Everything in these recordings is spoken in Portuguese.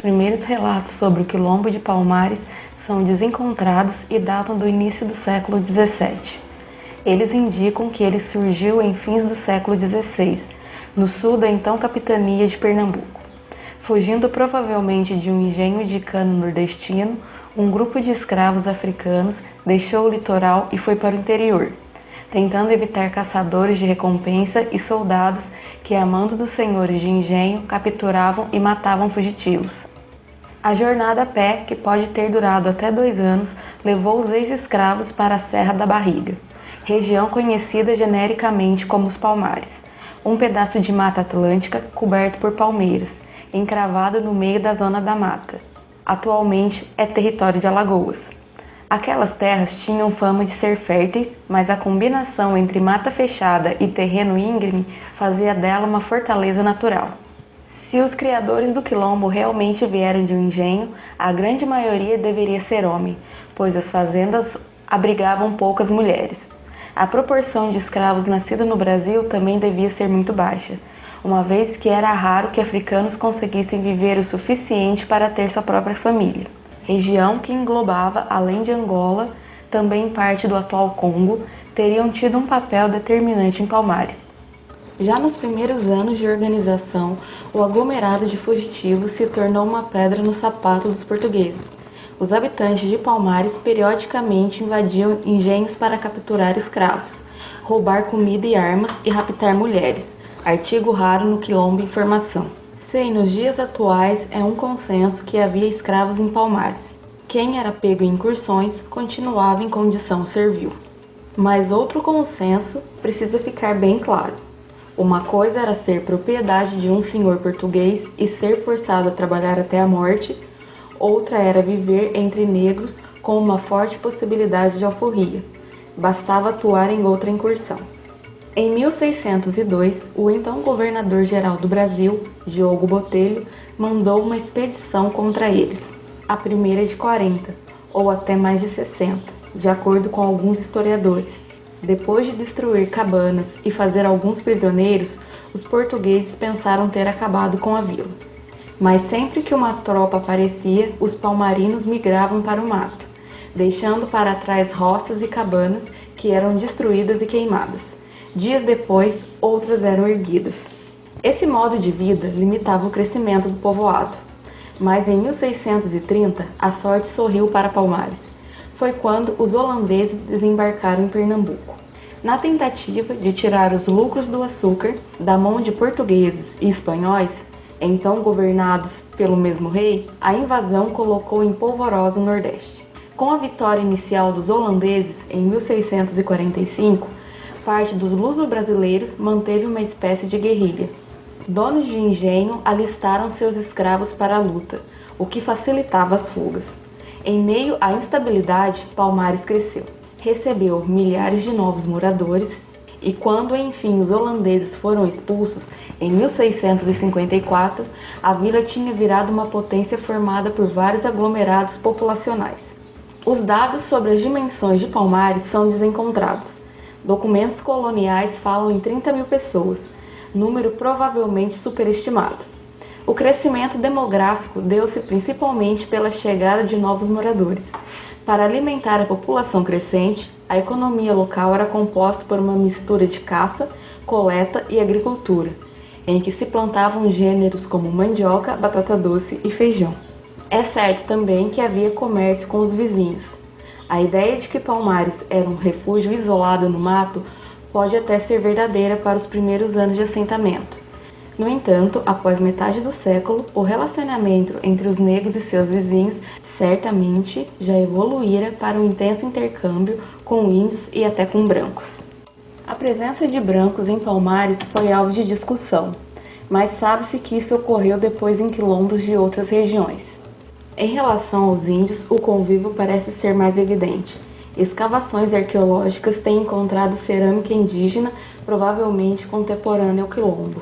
primeiros relatos sobre o Quilombo de Palmares são desencontrados e datam do início do século XVII. Eles indicam que ele surgiu em fins do século XVI, no sul da então capitania de Pernambuco. Fugindo provavelmente de um engenho de cana nordestino, um grupo de escravos africanos deixou o litoral e foi para o interior, tentando evitar caçadores de recompensa e soldados que, a mando dos senhores de engenho, capturavam e matavam fugitivos. A jornada a pé, que pode ter durado até 2 anos, levou os ex-escravos para a Serra da Barriga, região conhecida genericamente como os Palmares, um pedaço de mata atlântica coberto por palmeiras, encravado no meio da zona da mata. Atualmente é território de Alagoas. Aquelas terras tinham fama de ser férteis, mas a combinação entre mata fechada e terreno íngreme fazia dela uma fortaleza natural. Se os criadores do quilombo realmente vieram de um engenho, a grande maioria deveria ser homem, pois as fazendas abrigavam poucas mulheres. A proporção de escravos nascidos no Brasil também devia ser muito baixa, uma vez que era raro que africanos conseguissem viver o suficiente para ter sua própria família. Região que englobava, além de Angola, também parte do atual Congo, teriam tido um papel determinante em Palmares. Já nos primeiros anos de organização, o aglomerado de fugitivos se tornou uma pedra no sapato dos portugueses. Os habitantes de Palmares periodicamente invadiam engenhos para capturar escravos, roubar comida e armas e raptar mulheres, artigo raro no quilombo em formação. Sei, nos dias atuais é um consenso que havia escravos em Palmares. Quem era pego em incursões continuava em condição servil. Mas outro consenso precisa ficar bem claro. Uma coisa era ser propriedade de um senhor português e ser forçado a trabalhar até a morte, outra era viver entre negros com uma forte possibilidade de alforria. Bastava atuar em outra incursão. Em 1602, o então governador-geral do Brasil, Diogo Botelho, mandou uma expedição contra eles, a primeira de 40, ou até mais de 60, de acordo com alguns historiadores. Depois de destruir cabanas e fazer alguns prisioneiros, os portugueses pensaram ter acabado com a vila. Mas sempre que uma tropa aparecia, os palmarinos migravam para o mato, deixando para trás roças e cabanas que eram destruídas e queimadas. Dias depois, outras eram erguidas. Esse modo de vida limitava o crescimento do povoado. Mas em 1630, a sorte sorriu para Palmares. Foi quando os holandeses desembarcaram em Pernambuco. Na tentativa de tirar os lucros do açúcar da mão de portugueses e espanhóis, então governados pelo mesmo rei, a invasão colocou em polvorosa o Nordeste. Com a vitória inicial dos holandeses em 1645, parte dos luso-brasileiros manteve uma espécie de guerrilha. Donos de engenho alistaram seus escravos para a luta, o que facilitava as fugas. Em meio à instabilidade, Palmares cresceu. Recebeu milhares de novos moradores e quando enfim os holandeses foram expulsos, em 1654, a vila tinha virado uma potência formada por vários aglomerados populacionais. Os dados sobre as dimensões de Palmares são desencontrados. Documentos coloniais falam em 30 mil pessoas, número provavelmente superestimado. O crescimento demográfico deu-se principalmente pela chegada de novos moradores. Para alimentar a população crescente, a economia local era composta por uma mistura de caça, coleta e agricultura, em que se plantavam gêneros como mandioca, batata doce e feijão. É certo também que havia comércio com os vizinhos. A ideia de que Palmares era um refúgio isolado no mato pode até ser verdadeira para os primeiros anos de assentamento. No entanto, após metade do século, o relacionamento entre os negros e seus vizinhos certamente já evoluíra para um intenso intercâmbio com índios e até com brancos. A presença de brancos em Palmares foi alvo de discussão, mas sabe-se que isso ocorreu depois em quilombos de outras regiões. Em relação aos índios, o convívio parece ser mais evidente. Escavações arqueológicas têm encontrado cerâmica indígena, provavelmente contemporânea ao quilombo.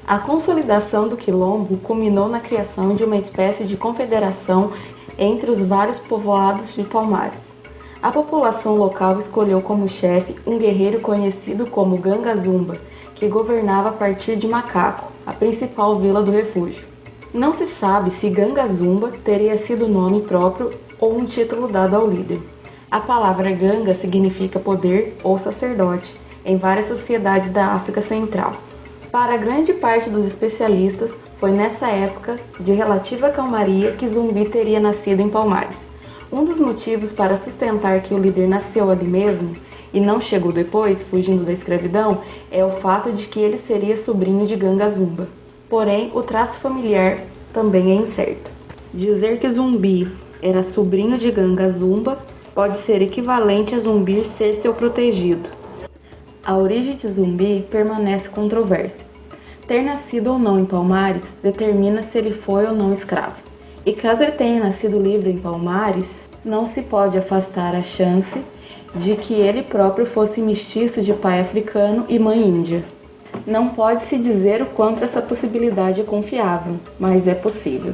A consolidação do quilombo culminou na criação de uma espécie de confederação entre os vários povoados de Palmares. A população local escolheu como chefe um guerreiro conhecido como Ganga Zumba, que governava a partir de Macaco, a principal vila do refúgio. Não se sabe se Ganga-Zumba teria sido nome próprio ou um título dado ao líder. A palavra Ganga significa poder ou sacerdote em várias sociedades da África Central. Para grande parte dos especialistas, foi nessa época de relativa calmaria que Zumbi teria nascido em Palmares. Um dos motivos para sustentar que o líder nasceu ali mesmo e não chegou depois, fugindo da escravidão, é o fato de que ele seria sobrinho de Ganga-Zumba. Porém, o traço familiar também é incerto. Dizer que Zumbi era sobrinho de Ganga-Zumba pode ser equivalente a Zumbi ser seu protegido. A origem de Zumbi permanece controversa. Ter nascido ou não em Palmares determina se ele foi ou não escravo. E caso ele tenha nascido livre em Palmares, não se pode afastar a chance de que ele próprio fosse mestiço de pai africano e mãe índia. Não pode-se dizer o quanto essa possibilidade é confiável, mas é possível.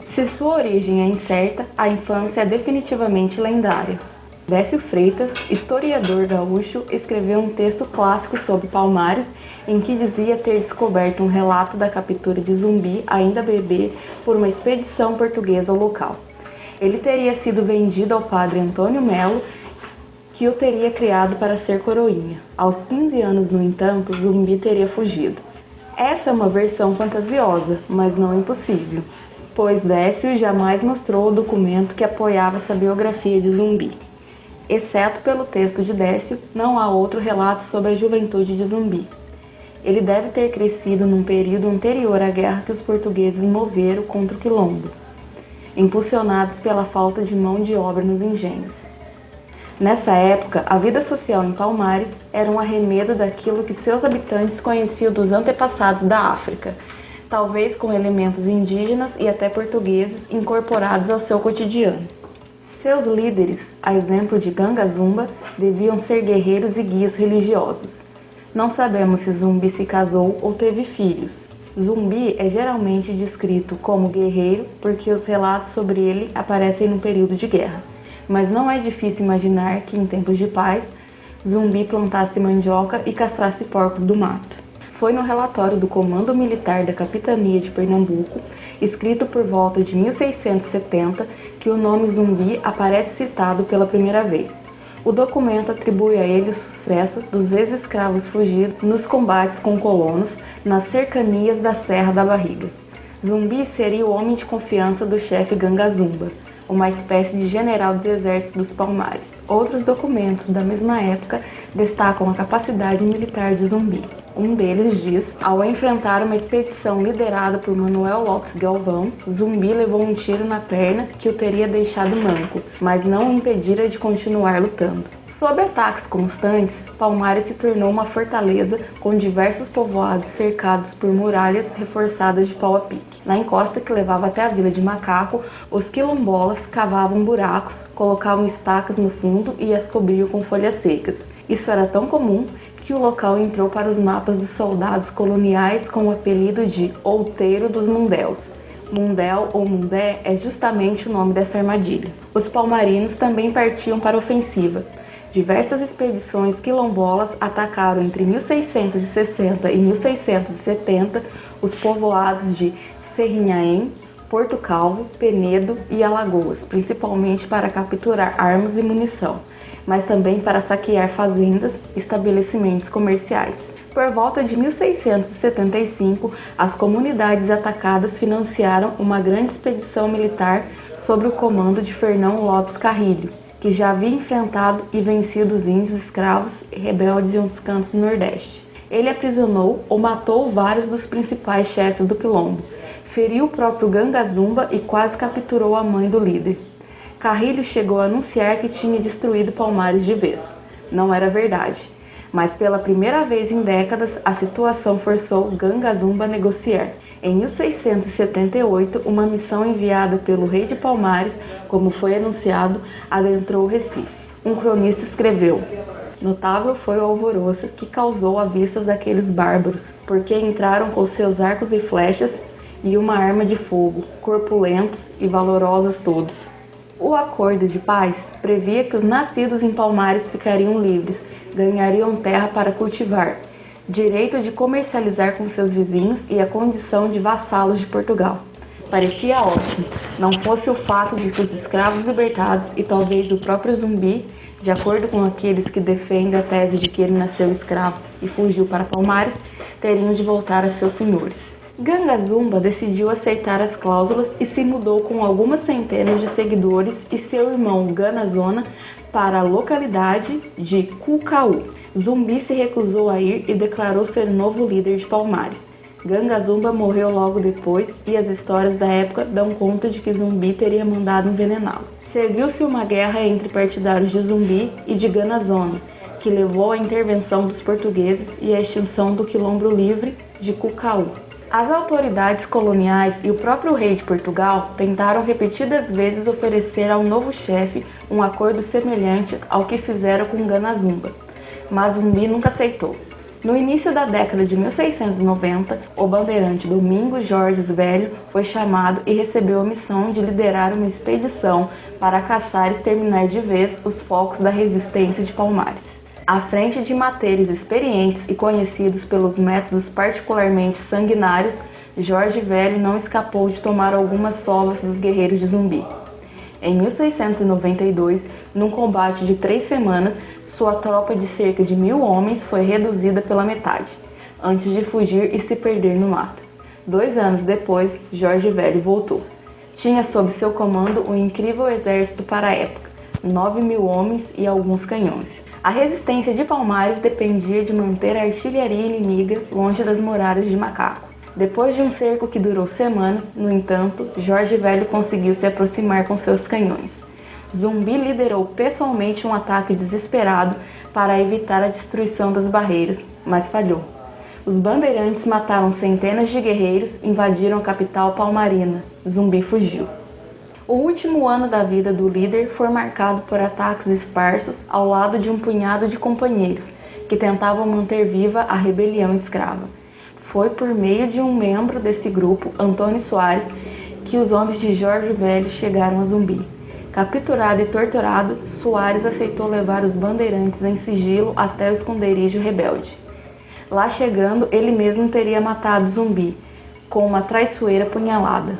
Se sua origem é incerta, a infância é definitivamente lendária. Décio Freitas, historiador gaúcho, escreveu um texto clássico sobre Palmares em que dizia ter descoberto um relato da captura de Zumbi, ainda bebê, por uma expedição portuguesa ao local. Ele teria sido vendido ao padre Antônio Melo, que o teria criado para ser coroinha. Aos 15 anos, no entanto, Zumbi teria fugido. Essa é uma versão fantasiosa, mas não impossível, pois Décio jamais mostrou o documento que apoiava essa biografia de Zumbi. Exceto pelo texto de Décio, não há outro relato sobre a juventude de Zumbi. Ele deve ter crescido num período anterior à guerra que os portugueses moveram contra o Quilombo, impulsionados pela falta de mão de obra nos engenhos. Nessa época, a vida social em Palmares era um arremedo daquilo que seus habitantes conheciam dos antepassados da África, talvez com elementos indígenas e até portugueses incorporados ao seu cotidiano. Seus líderes, a exemplo de Ganga-Zumba, deviam ser guerreiros e guias religiosos. Não sabemos se Zumbi se casou ou teve filhos. Zumbi é geralmente descrito como guerreiro porque os relatos sobre ele aparecem no período de guerra. Mas não é difícil imaginar que, em tempos de paz, Zumbi plantasse mandioca e caçasse porcos do mato. Foi no relatório do Comando Militar da Capitania de Pernambuco, escrito por volta de 1670, que o nome Zumbi aparece citado pela primeira vez. O documento atribui a ele o sucesso dos ex-escravos fugidos nos combates com colonos nas cercanias da Serra da Barriga. Zumbi seria o homem de confiança do chefe Ganga-Zumba, uma espécie de general dos exércitos dos Palmares. Outros documentos da mesma época destacam a capacidade militar de Zumbi. Um deles diz: ao enfrentar uma expedição liderada por Manuel Lopes Galvão, Zumbi levou um tiro na perna que o teria deixado manco, mas não o impedira de continuar lutando. Sob ataques constantes, Palmares se tornou uma fortaleza com diversos povoados cercados por muralhas reforçadas de pau a pique. Na encosta que levava até a vila de Macaco, os quilombolas cavavam buracos, colocavam estacas no fundo e as cobriam com folhas secas. Isso era tão comum que o local entrou para os mapas dos soldados coloniais com o apelido de Outeiro dos Mundéus. Mundéu ou Mundé é justamente o nome dessa armadilha. Os palmarinos também partiam para a ofensiva. Diversas expedições quilombolas atacaram entre 1660 e 1670 os povoados de Serrinhaém, Porto Calvo, Penedo e Alagoas, principalmente para capturar armas e munição, mas também para saquear fazendas e estabelecimentos comerciais. Por volta de 1675, as comunidades atacadas financiaram uma grande expedição militar sob o comando de Fernão Lopes Carrilho, que já havia enfrentado e vencido os índios escravos e rebeldes em uns cantos do Nordeste. Ele aprisionou ou matou vários dos principais chefes do Quilombo, feriu o próprio Ganga-Zumba e quase capturou a mãe do líder. Carrilho chegou a anunciar que tinha destruído Palmares de vez. Não era verdade, mas pela primeira vez em décadas a situação forçou Ganga-Zumba a negociar. Em 1678, uma missão enviada pelo rei de Palmares, como foi anunciado, adentrou o Recife. Um cronista escreveu: notável foi o alvoroço que causou à vista daqueles bárbaros, porque entraram com seus arcos e flechas e uma arma de fogo, corpulentos e valorosos todos. O acordo de paz previa que os nascidos em Palmares ficariam livres, ganhariam terra para cultivar, direito de comercializar com seus vizinhos e a condição de vassalos de Portugal. Parecia ótimo, não fosse o fato de que os escravos libertados e talvez o próprio Zumbi, de acordo com aqueles que defendem a tese de que ele nasceu escravo e fugiu para Palmares, teriam de voltar a seus senhores. Ganga Zumba decidiu aceitar as cláusulas e se mudou com algumas centenas de seguidores e seu irmão Ganazona para a localidade de Cucaú. Zumbi se recusou a ir e declarou ser o novo líder de Palmares. Ganga Zumba morreu logo depois e as histórias da época dão conta de que Zumbi teria mandado envenená-lo. Seguiu-se uma guerra entre partidários de Zumbi e de Ganazona, que levou à intervenção dos portugueses e à extinção do Quilombo Livre de Cucaú. As autoridades coloniais e o próprio rei de Portugal tentaram repetidas vezes oferecer ao novo chefe um acordo semelhante ao que fizeram com Gana Zumba, mas Zumbi nunca aceitou. No início da década de 1690, o bandeirante Domingos Jorges Velho foi chamado e recebeu a missão de liderar uma expedição para caçar e exterminar de vez os focos da resistência de Palmares. À frente de mateiros experientes e conhecidos pelos métodos particularmente sanguinários, Jorge Velho não escapou de tomar algumas sovas dos guerreiros de Zumbi. Em 1692, num combate de 3 semanas, sua tropa de cerca de 1000 homens foi reduzida pela metade, antes de fugir e se perder no mato. 2 anos depois, Jorge Velho voltou. Tinha sob seu comando um incrível exército para a época, 9.000 homens e alguns canhões. A resistência de Palmares dependia de manter a artilharia inimiga longe das muralhas de Macaco. Depois de um cerco que durou semanas, no entanto, Jorge Velho conseguiu se aproximar com seus canhões. Zumbi liderou pessoalmente um ataque desesperado para evitar a destruição das barreiras, mas falhou. Os bandeirantes mataram centenas de guerreiros e invadiram a capital palmarina. Zumbi fugiu. O último ano da vida do líder foi marcado por ataques esparsos ao lado de um punhado de companheiros que tentavam manter viva a rebelião escrava. Foi por meio de um membro desse grupo, Antônio Soares, que os homens de Jorge Velho chegaram a Zumbi. Capturado e torturado, Soares aceitou levar os bandeirantes em sigilo até o esconderijo rebelde. Lá chegando, ele mesmo teria matado Zumbi, com uma traiçoeira punhalada.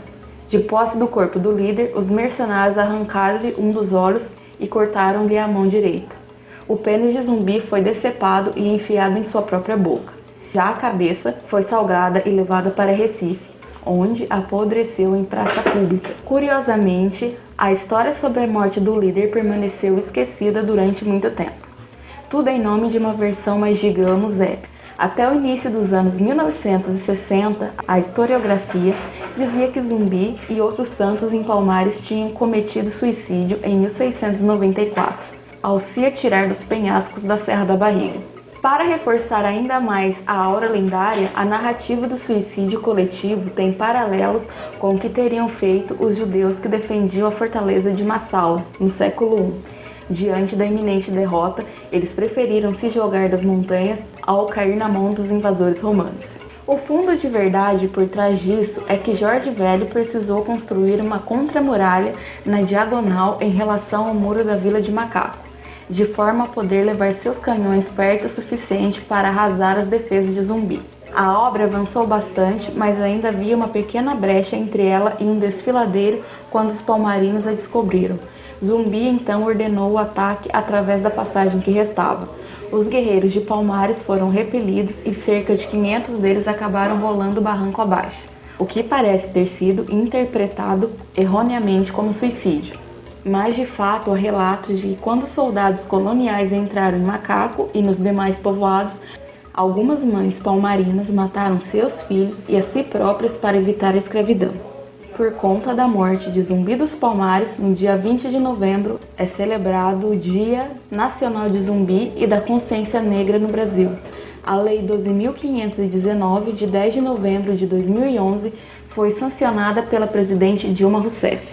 De posse do corpo do líder, os mercenários arrancaram-lhe um dos olhos e cortaram-lhe a mão direita. O pênis de Zumbi foi decepado e enfiado em sua própria boca. Já a cabeça foi salgada e levada para Recife, onde apodreceu em praça pública. Curiosamente, a história sobre a morte do líder permaneceu esquecida durante muito tempo. Tudo em nome de uma versão mais, digamos, épica. Até o início dos anos 1960, a historiografia dizia que Zumbi e outros tantos em Palmares tinham cometido suicídio em 1694, ao se atirar dos penhascos da Serra da Barriga. Para reforçar ainda mais a aura lendária, a narrativa do suicídio coletivo tem paralelos com o que teriam feito os judeus que defendiam a fortaleza de Massaua, no século I. Diante da iminente derrota, eles preferiram se jogar das montanhas ao cair na mão dos invasores romanos. O fundo de verdade por trás disso é que Jorge Velho precisou construir uma contramuralha na diagonal em relação ao muro da Vila de Macaco, de forma a poder levar seus canhões perto o suficiente para arrasar as defesas de Zumbi. A obra avançou bastante, mas ainda havia uma pequena brecha entre ela e um desfiladeiro quando os palmarinos a descobriram. Zumbi então ordenou o ataque através da passagem que restava. Os guerreiros de Palmares foram repelidos e cerca de 500 deles acabaram rolando o barranco abaixo, o que parece ter sido interpretado erroneamente como suicídio. Mas de fato há relatos de que quando os soldados coloniais entraram em Macaco e nos demais povoados, algumas mães palmarinas mataram seus filhos e a si próprias para evitar a escravidão. Por conta da morte de Zumbi dos Palmares, no dia 20 de novembro, é celebrado o Dia Nacional de Zumbi e da Consciência Negra no Brasil. A Lei 12.519, de 10 de novembro de 2011, foi sancionada pela presidente Dilma Rousseff.